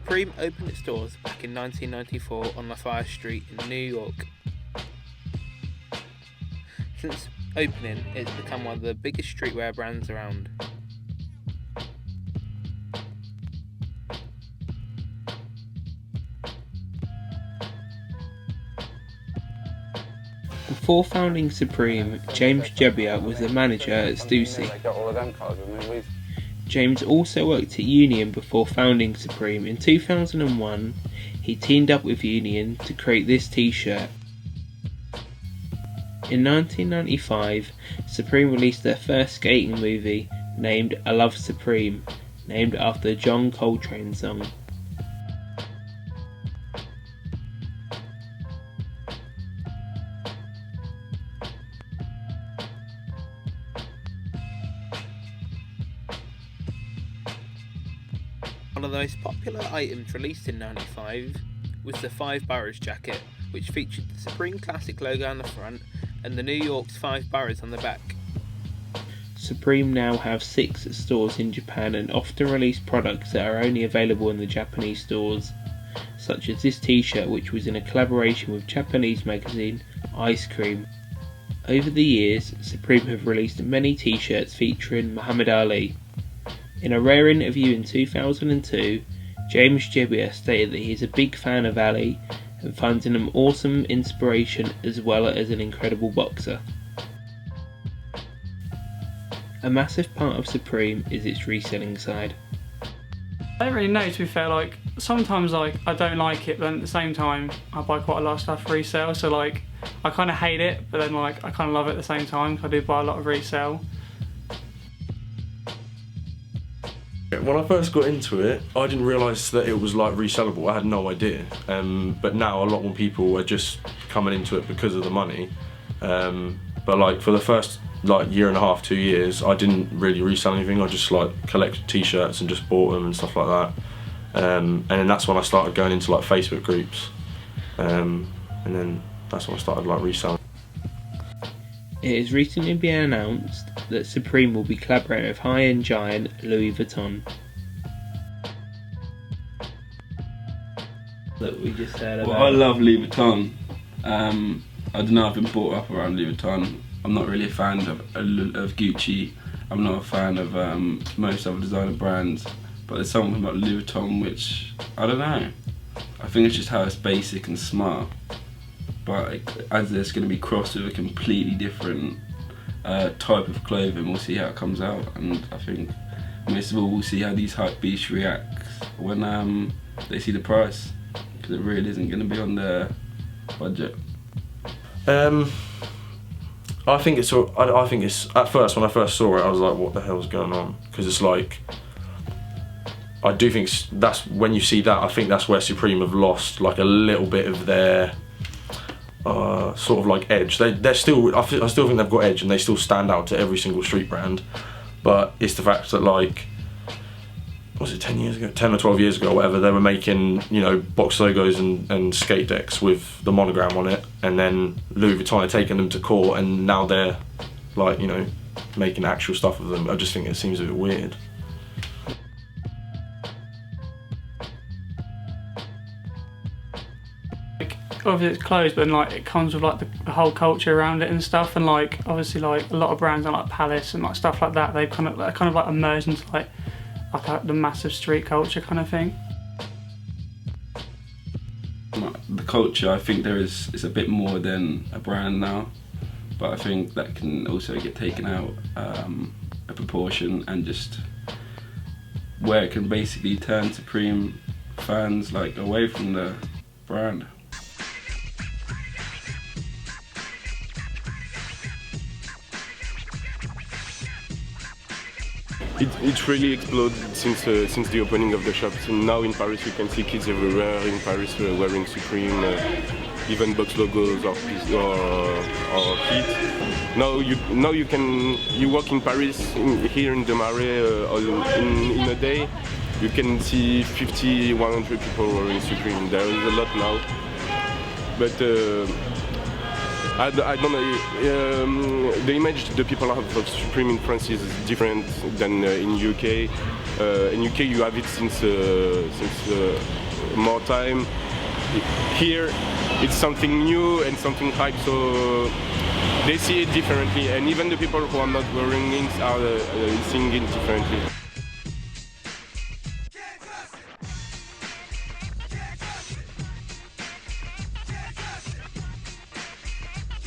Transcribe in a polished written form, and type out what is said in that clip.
Supreme opened its doors back in 1994 on Lafayette Street in New York. Since opening, it's become one of the biggest streetwear brands around. Before founding Supreme, James Jebbia was the manager at Stussy. James also worked at Union before founding Supreme. In 2001, he teamed up with Union to create this t-shirt. In 1995, Supreme released their first skating movie, named I Love Supreme, named after the John Coltrane song. One of the most popular items released in '95 was the 5 Boroughs jacket, which featured the Supreme Classic logo on the front and the New York's 5 boroughs on the back. Supreme now have 6 stores in Japan and often release products that are only available in the Japanese stores, such as this t-shirt, which was in a collaboration with Japanese magazine Ice Cream. Over the years, Supreme have released many t-shirts featuring Muhammad Ali. In a rare interview in 2002, James Jebbia stated that he is a big fan of Ali and finds him an awesome inspiration as well as an incredible boxer. A massive part of Supreme is its reselling side. I don't really know, to be fair. Like, sometimes I don't like it, but then at the same time I buy quite a lot of stuff for resale, so like I kind of hate it, but then like I kind of love it at the same time. I do buy a lot of resale. When I first got into it, I didn't realise that it was like resellable. I had no idea. But now a lot more people are just coming into it because of the money. But like for the first like year and a half, 2 years, I didn't really resell anything. I just like collected t-shirts and just bought them and stuff like that. And then that's when I started going into like Facebook groups. And then that's when I started like reselling. It has recently been announced that Supreme will be collaborating with high-end giant Louis Vuitton. That we just said about. Well, I love Louis Vuitton. I don't know, I've been brought up around Louis Vuitton. I'm not really a fan of Gucci. I'm not a fan of most other designer brands. But there's something about Louis Vuitton which, I don't know. I think it's just how it's basic and smart. But as it's going to be crossed with a completely different type of clothing, we'll see how it comes out. And I think most of all, we'll see how these hype beasts react when they see the price, because it really isn't going to be on their budget. I think it's at first, when I first saw it, I was like, what the hell's going on? Because it's like, I do think that's when you see that, I think that's where Supreme have lost like a little bit of their sort of like edge. They're still, I still think they've got edge and they still stand out to every single street brand, but it's the fact that like, was it 10 years ago, 10 or 12 years ago, whatever, they were making, you know, box logos and skate decks with the monogram on it, and then Louis Vuitton had taken them to court and now they're like, you know, making actual stuff of them. I just think it seems a bit weird. Obviously it's clothes, but then, like, it comes with like the whole culture around it and stuff, and like obviously like a lot of brands like Palace and like stuff like that, they've kind of like emerged into like the massive street culture kind of thing. The culture, I think it's a bit more than a brand now, but I think that can also get taken out a proportion, and just where it can basically turn Supreme fans like away from the brand. It really exploded since the opening of the shop. So now in Paris you can see kids everywhere in Paris wearing Supreme, even box logos or feet. Now you walk in Paris here in the Marais in a day, you can see 50, 100 people wearing Supreme. There is a lot now, but I don't know, the image the people have of Supreme in France is different than in UK. In UK you have it since more time. Here it's something new and something hype, so they see it differently, and even the people who are not wearing it are seeing it differently.